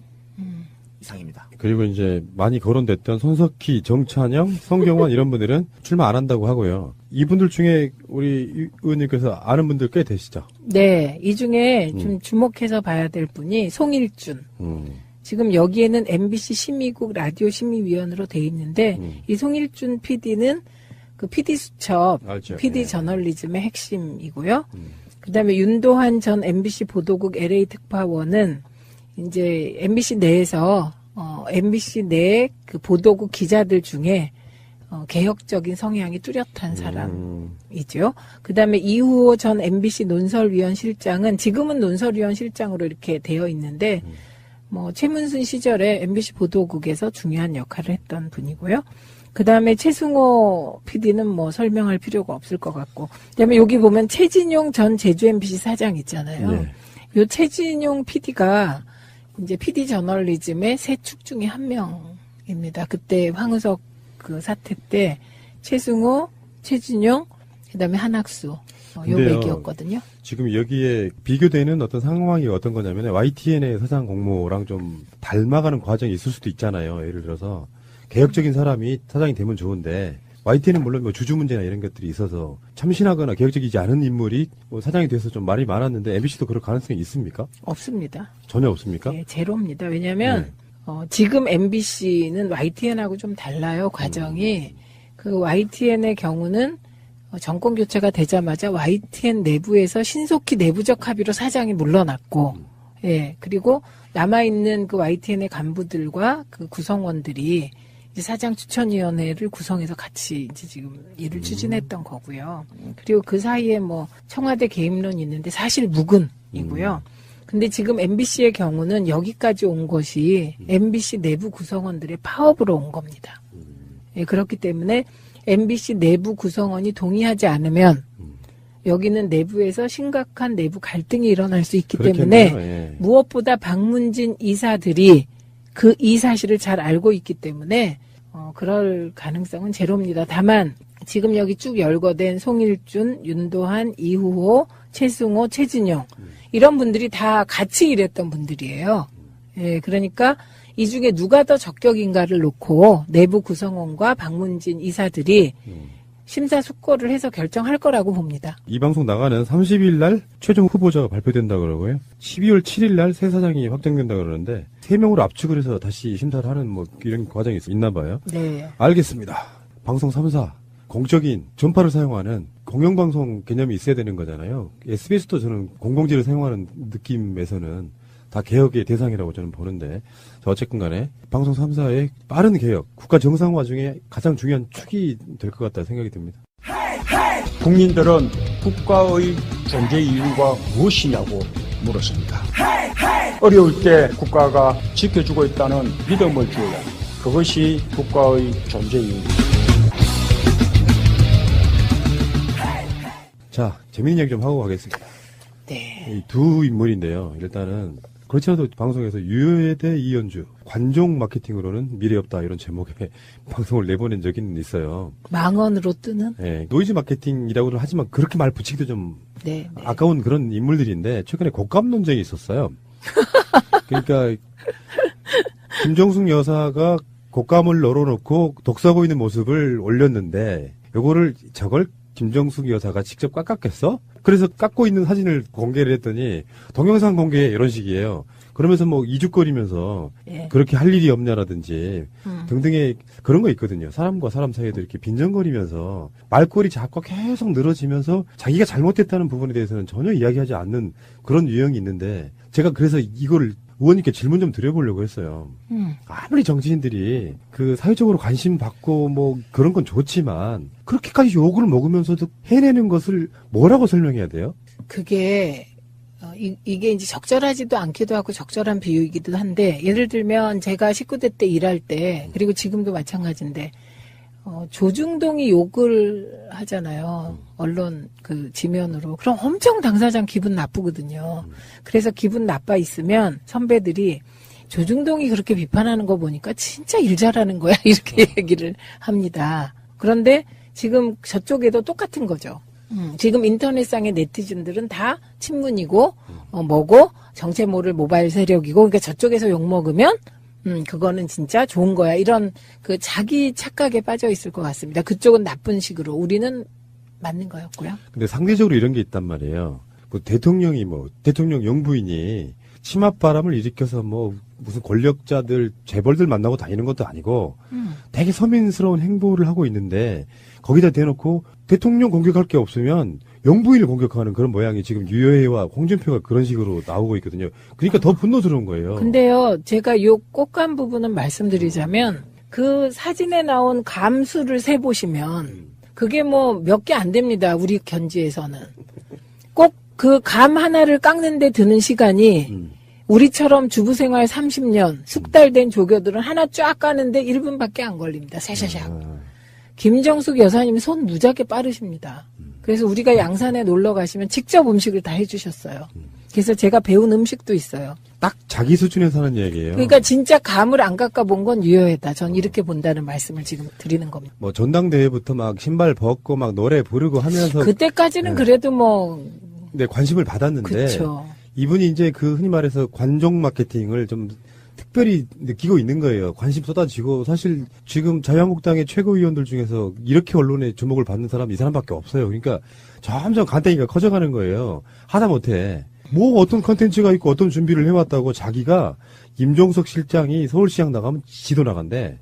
J: 이상입니다.
E: 그리고 이제 많이 거론됐던 손석희, 정찬영, 성경환 이런 분들은 출마 안 한다고 하고요. 이분들 중에 우리 의원님께서 아는 분들 꽤 되시죠?
F: 네, 이 중에 좀 주목해서 봐야 될 분이 송일준. 지금 여기에는 MBC 심의국 라디오 심의위원으로 돼 있는데 이 송일준 PD는 그 PD 수첩,
E: 알죠.
F: PD
E: 예.
F: 저널리즘의 핵심이고요. 그다음에 윤도환 전 MBC 보도국 LA 특파원은 이제 MBC 내에서 MBC 내 그 보도국 기자들 중에 개혁적인 성향이 뚜렷한 사람이죠. 그다음에 이후호 전 MBC 논설위원 실장은 지금은 논설위원 실장으로 이렇게 되어 있는데 뭐 최문순 시절에 MBC 보도국에서 중요한 역할을 했던 분이고요. 그다음에 최승호 PD는 뭐 설명할 필요가 없을 것 같고, 그다음에 여기 보면 최진용 전 제주 MBC 사장 있잖아요.
E: 네.
F: 요 최진용 PD가 이제 PD 저널리즘의 세 축 중에 한 명입니다. 그때 황우석 그 사태 때 최승호, 최진용, 그다음에 한학수 요
E: 근데요,
F: 맥이었거든요.
E: 지금 여기에 비교되는 어떤 상황이 어떤 거냐면 YTN의 사장 공모랑 좀 닮아가는 과정이 있을 수도 있잖아요. 예를 들어서 개혁적인 사람이 사장이 되면 좋은데 YTN은 물론 뭐 주주 문제나 이런 것들이 있어서 참신하거나 개혁적이지 않은 인물이 뭐 사장이 돼서 좀 말이 많았는데 MBC도 그럴 가능성이 있습니까?
F: 없습니다.
E: 전혀 없습니까?
F: 네, 제로입니다. 왜냐하면 지금 MBC는 YTN하고 좀 달라요. 과정이. 그 YTN의 경우는 정권 교체가 되자마자 YTN 내부에서 신속히 내부적 합의로 사장이 물러났고, 예, 그리고 남아있는 그 YTN의 간부들과 그 구성원들이 이제 사장 추천위원회를 구성해서 같이 이제 지금 일을 추진했던 거고요. 그리고 그 사이에 뭐 청와대 개입론이 있는데 사실 묵은이고요. 근데 지금 MBC의 경우는 여기까지 온 것이 MBC 내부 구성원들의 파업으로 온 겁니다. 예, 그렇기 때문에 MBC 내부 구성원이 동의하지 않으면 여기는 내부에서 심각한 내부 갈등이 일어날 수 있기 때문에
E: 예.
F: 무엇보다 박문진 이사들이 그 이 사실을 잘 알고 있기 때문에 그럴 가능성은 제로입니다. 다만 지금 여기 쭉 열거된 송일준, 윤도한, 이후호, 최승호, 최진용 이런 분들이 다 같이 일했던 분들이에요. 예, 그러니까 이 중에 누가 더 적격인가를 놓고 내부 구성원과 박문진 이사들이 심사숙고를 해서 결정할 거라고 봅니다.
E: 이 방송 나가는 30일 날 최종 후보자가 발표된다 그러고요. 12월 7일 날 새 사장이 확정된다 그러는데 3명으로 압축을 해서 다시 심사를 하는 뭐 이런 과정이 있나 봐요.
F: 네.
E: 알겠습니다. 방송 3사 공적인 전파를 사용하는 공영방송 개념이 있어야 되는 거잖아요. SBS도 저는 공공지를 사용하는 느낌에서는 다 개혁의 대상이라고 저는 보는데 어쨌든 간에 방송 3사의 빠른 개혁, 국가 정상화 중에 가장 중요한 축이 될 것 같다 생각이 듭니다.
K: 국민들은 국가의 존재 이유가 무엇이냐고 물었습니다. 어려울 때 국가가 지켜주고 있다는 믿음을 주어야 합니다. 그것이 국가의 존재 이유입니다.
E: 자, 재미있는 얘기 좀 하고 가겠습니다.
F: 네.
E: 이 두 인물인데요. 일단은 그렇지 않아도 방송에서 유효대 이현주 관종 마케팅으로는 미래 없다 이런 제목의 방송을 내보낸 적이 있어요.
F: 망언으로 뜨는?
E: 네, 노이즈 마케팅이라고는 하지만 그렇게 말 붙이기도 좀
F: 네.
E: 아까운 그런 인물들인데 최근에 곶감 논쟁이 있었어요. 그러니까 김정숙 여사가 곶감을 널어놓고 독서하고 있는 모습을 올렸는데 저걸 김정숙 여사가 직접 깎았겠어? 그래서 깎고 있는 사진을 공개를 했더니 동영상 공개 이런 식이에요. 그러면서 뭐 이죽거리면서
F: 예.
E: 그렇게 할 일이 없냐라든지 등등의 그런 거 있거든요. 사람과 사람 사이에도 이렇게 빈정거리면서 말꼬리 자꾸 계속 늘어지면서 자기가 잘못했다는 부분에 대해서는 전혀 이야기하지 않는 그런 유형이 있는데 제가 그래서 이걸 의원님께 질문 좀 드려보려고 했어요. 아무리 정치인들이 그 사회적으로 관심 받고 뭐 그런 건 좋지만 그렇게까지 욕을 먹으면서도 해내는 것을 뭐라고 설명해야 돼요?
F: 그게 이게 이제 적절하지도 않기도 하고 적절한 비유이기도 한데 예를 들면 제가 19대 때 일할 때 그리고 지금도 마찬가지인데 조중동이 욕을 하잖아요. 언론 그 지면으로. 그럼 엄청 당사장 기분 나쁘거든요. 그래서 기분 나빠 있으면 선배들이 조중동이 그렇게 비판하는 거 보니까 진짜 일 잘하는 거야. 이렇게 얘기를 합니다. 그런데 지금 저쪽에도 똑같은 거죠. 지금 인터넷상의 네티즌들은 다 친문이고 뭐고 정체 모를 모바일 세력이고 그러니까 저쪽에서 욕먹으면 그거는 진짜 좋은 거야. 이런 그 자기 착각에 빠져 있을 것 같습니다. 그쪽은 나쁜 식으로 우리는 맞는 거였고요.
E: 근데 상대적으로 이런 게 있단 말이에요. 뭐 대통령 영부인이 치맛바람을 일으켜서 뭐 무슨 권력자들 재벌들 만나고 다니는 것도 아니고 되게 서민스러운 행보를 하고 있는데 거기다 대놓고 대통령 공격할 게 없으면 영부인을 공격하는 그런 모양이 지금 유여해와 홍준표가 그런 식으로 나오고 있거든요. 그러니까 더 분노스러운 거예요.
F: 근데요, 제가 요 꽃감 부분은 말씀드리자면 그 사진에 나온 감수를 세보시면 그게 뭐 몇 개 안 됩니다. 우리 견지에서는. 꼭 그 감 하나를 깎는데 드는 시간이 우리처럼 주부생활 30년 숙달된 조교들은 하나 쫙 까는데 1분밖에 안 걸립니다. 샤샤샥. 김정숙 여사님 손 무지하게 빠르십니다. 그래서 우리가 양산에 놀러 가시면 직접 음식을 다 해주셨어요. 그래서 제가 배운 음식도 있어요.
E: 딱 자기 수준에서 하는 얘기예요.
F: 그러니까 진짜 감을 안 깎아본 건 유효하다. 전 이렇게 본다는 말씀을 지금 드리는 겁니다.
E: 뭐 전당대회부터 막 신발 벗고 막 노래 부르고 하면서
F: 그때까지는
E: 네.
F: 그래도 뭐
E: 네, 관심을 받았는데
F: 그쵸.
E: 이분이 이제 그 흔히 말해서 관종 마케팅을 좀 특별히 느끼고 있는 거예요. 관심 쏟아지고 사실 지금 자유한국당의 최고위원들 중에서 이렇게 언론에 주목을 받는 사람 이 사람밖에 없어요. 그러니까 점점 간땡이가 커져가는 거예요. 하다못해 뭐 어떤 컨텐츠가 있고 어떤 준비를 해왔다고 자기가 임종석 실장이 서울시장 나가면 지도 나간대.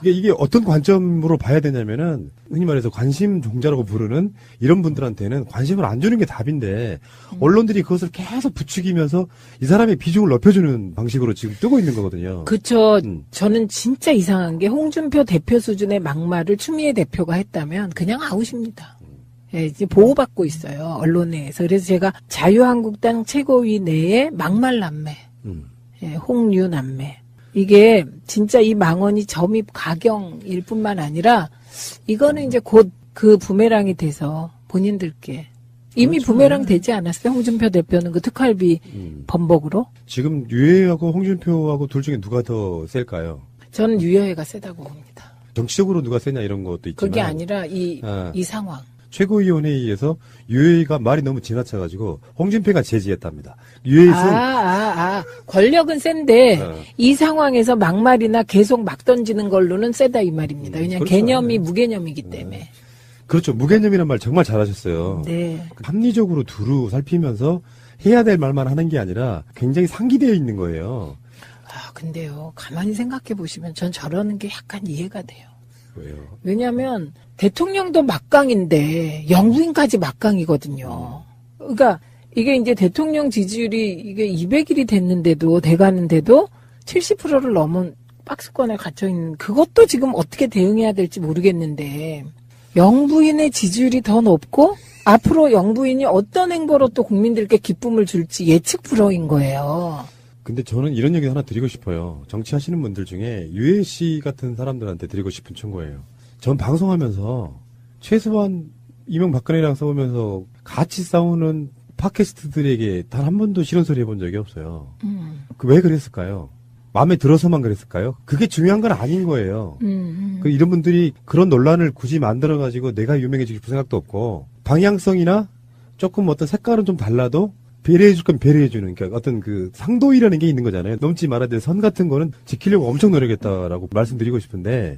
E: 이게 어떤 관점으로 봐야 되냐면은 흔히 말해서 관심 종자라고 부르는 이런 분들한테는 관심을 안 주는 게 답인데 언론들이 그것을 계속 부추기면서 이 사람의 비중을 높여주는 방식으로 지금 뜨고 있는 거거든요.
F: 그쵸. 저는 진짜 이상한 게 홍준표 대표 수준의 막말을 추미애 대표가 했다면 그냥 아웃입니다. 예, 이제 보호받고 있어요. 언론에서. 그래서 제가 자유한국당 최고위 내에 막말 남매, 예, 홍유 남매. 이게 진짜 이 망언이 점입 가경일 뿐만 아니라 이거는 이제 곧 그 부메랑이 돼서 본인들께 이미
E: 그렇죠.
F: 부메랑 되지 않았어요? 홍준표 대표는 그 특활비 범벅으로?
E: 지금 유해하고 홍준표하고 둘 중에 누가 더 셀까요?
F: 저는 유여해가 세다고 봅니다.
E: 정치적으로 누가 세냐 이런 것도 있지만
F: 그게 아니라 이 상황.
E: 최고위원회의에서 유해가 말이 너무 지나쳐가지고 홍준표가 제지했답니다. 유해에서
F: 권력은 센데 이 상황에서 막말이나 계속 막 던지는 걸로는 세다 이 말입니다. 왜냐하면
E: 그렇죠.
F: 개념이 무개념이기 때문에.
E: 그렇죠. 무개념이란 말 정말 잘하셨어요.
F: 네.
E: 합리적으로 두루 살피면서 해야 될 말만 하는 게 아니라 굉장히 상기되어 있는 거예요.
F: 근데요. 가만히 생각해 보시면 전 저러는 게 약간 이해가 돼요.
E: 왜요?
F: 왜냐하면 대통령도 막강인데 영부인까지 막강이거든요. 그러니까 이게 이제 대통령 지지율이 이게 200일이 됐는데도 돼가는데도 70%를 넘은 박스권에 갇혀 있는 그것도 지금 어떻게 대응해야 될지 모르겠는데 영부인의 지지율이 더 높고 앞으로 영부인이 어떤 행보로 또 국민들께 기쁨을 줄지 예측 불허인 거예요.
E: 근데 저는 이런 얘기 하나 드리고 싶어요. 정치하시는 분들 중에 유해 씨 같은 사람들한테 드리고 싶은 충고예요. 전 방송하면서 최소한 이명박근혜랑 싸우면서 같이 싸우는 팟캐스트들에게 단 한 번도 싫은 소리 해본 적이 없어요. 왜 그랬을까요? 마음에 들어서만 그랬을까요? 그게 중요한 건 아닌 거예요. 이런 분들이 그런 논란을 굳이 만들어가지고 내가 유명해지고 싶은 생각도 없고 방향성이나 조금 어떤 색깔은 좀 달라도 배려해줄 건 배려해주는, 그러니까 어떤 그 상도이라는 게 있는 거잖아요. 넘지 말아야 될 선 같은 거는 지키려고 엄청 노력했다라고 말씀드리고 싶은데,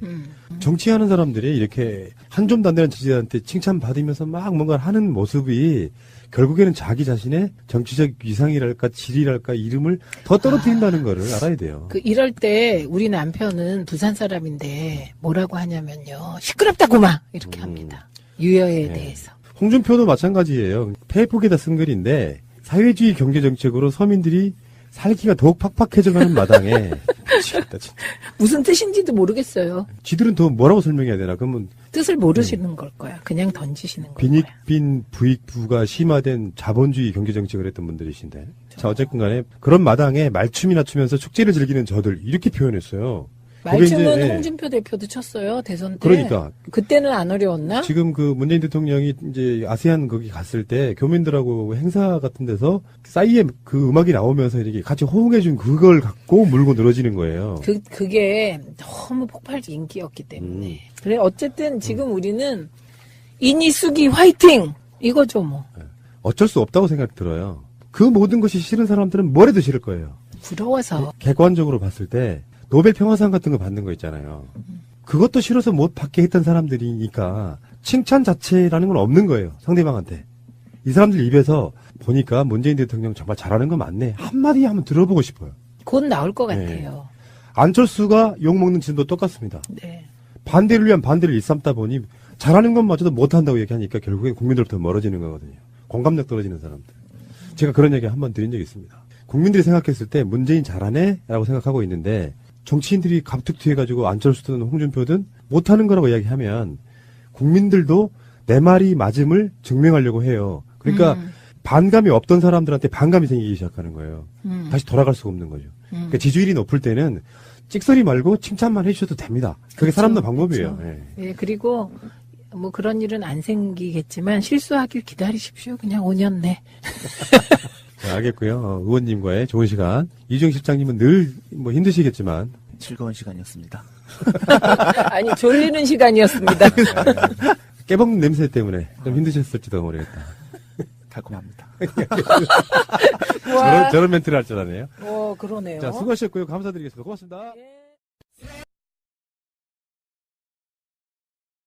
E: 정치하는 사람들이 이렇게 한 줌도 안 되는 지지자한테 칭찬받으면서 막 뭔가 하는 모습이 결국에는 자기 자신의 정치적 위상이랄까 질이랄까 이름을 더 떨어뜨린다는 거를 알아야 돼요.
F: 이럴 때 우리 남편은 부산 사람인데 뭐라고 하냐면요. 시끄럽다고만 이렇게 합니다. 유여에 대해서.
E: 홍준표도 마찬가지예요. 페이북에다 쓴 글인데 사회주의 경제정책으로 서민들이 살기가 더욱 팍팍해져가는 마당에 미치겠다 진짜.
F: 무슨 뜻인지도 모르겠어요.
E: 지들은 더 뭐라고 설명해야 되나? 그러면
F: 뜻을 모르시는 걸 거야. 그냥 던지시는 거야.
E: 빈익빈 부익부가 심화된 자본주의 경제정책을 했던 분들이신데. 자, 어쨌든 간에 그런 마당에 말춤이나 추면서 축제를 즐기는 저들 이렇게 표현했어요.
F: 말춤은 홍준표 대표도 쳤어요. 대선 때.
E: 그러니까.
F: 그때는 안 어려웠나?
E: 지금 그 문재인 대통령이 이제 아세안 거기 갔을 때 교민들하고 행사 같은 데서 싸이의 그 음악이 나오면서 이렇게 같이 호응해준 그걸 갖고 물고 늘어지는 거예요.
F: 그게 너무 폭발적 인기였기 때문에. 그래, 어쨌든 지금 우리는 이니수기 화이팅! 이거죠, 뭐.
E: 어쩔 수 없다고 생각이 들어요. 그 모든 것이 싫은 사람들은 뭘 해도 싫을 거예요.
F: 부러워서.
E: 객관적으로 봤을 때 노벨 평화상 같은 거 받는 거 있잖아요. 그것도 싫어서 못 받게 했던 사람들이니까 칭찬 자체라는 건 없는 거예요. 상대방한테. 이 사람들 입에서 보니까 문재인 대통령 정말 잘하는 거 맞네. 한마디 한번 들어보고 싶어요.
F: 곧 나올 것 같아요.
E: 안철수가 욕먹는 짓도 똑같습니다.
F: 네.
E: 반대를 위한 반대를 일삼다 보니 잘하는 것마저도 못한다고 얘기하니까 결국엔 국민들부터 멀어지는 거거든요. 공감력 떨어지는 사람들. 제가 그런 얘기 한번 드린 적이 있습니다. 국민들이 생각했을 때 문재인 잘하네? 라고 생각하고 있는데 정치인들이 갑툭튀해가지고 안철수든 홍준표든 못하는 거라고 이야기하면 국민들도 내 말이 맞음을 증명하려고 해요. 그러니까 반감이 없던 사람들한테 반감이 생기기 시작하는 거예요. 다시 돌아갈 수가 없는 거죠. 그러니까 지지율이 높을 때는 찍소리 말고 칭찬만 해주셔도 됩니다. 그게
F: 그렇죠.
E: 사람들 방법이에요.
F: 그렇죠. 네, 그리고 뭐 그런 일은 안 생기겠지만 실수하길 기다리십시오. 그냥 5년 내.
E: 네, 알겠고요. 의원님과의 좋은 시간. 이주영 실장님은 늘 뭐 힘드시겠지만
J: 즐거운 시간이었습니다.
F: 아니, 졸리는 시간이었습니다.
E: 깨먹는 냄새 때문에 좀 힘드셨을지도 모르겠다.
J: 달콤합니다.
F: 와.
E: 저런 멘트를 할 줄 아네요.
F: 그러네요.
E: 자, 수고하셨고요. 감사드리겠습니다. 고맙습니다.
F: 예.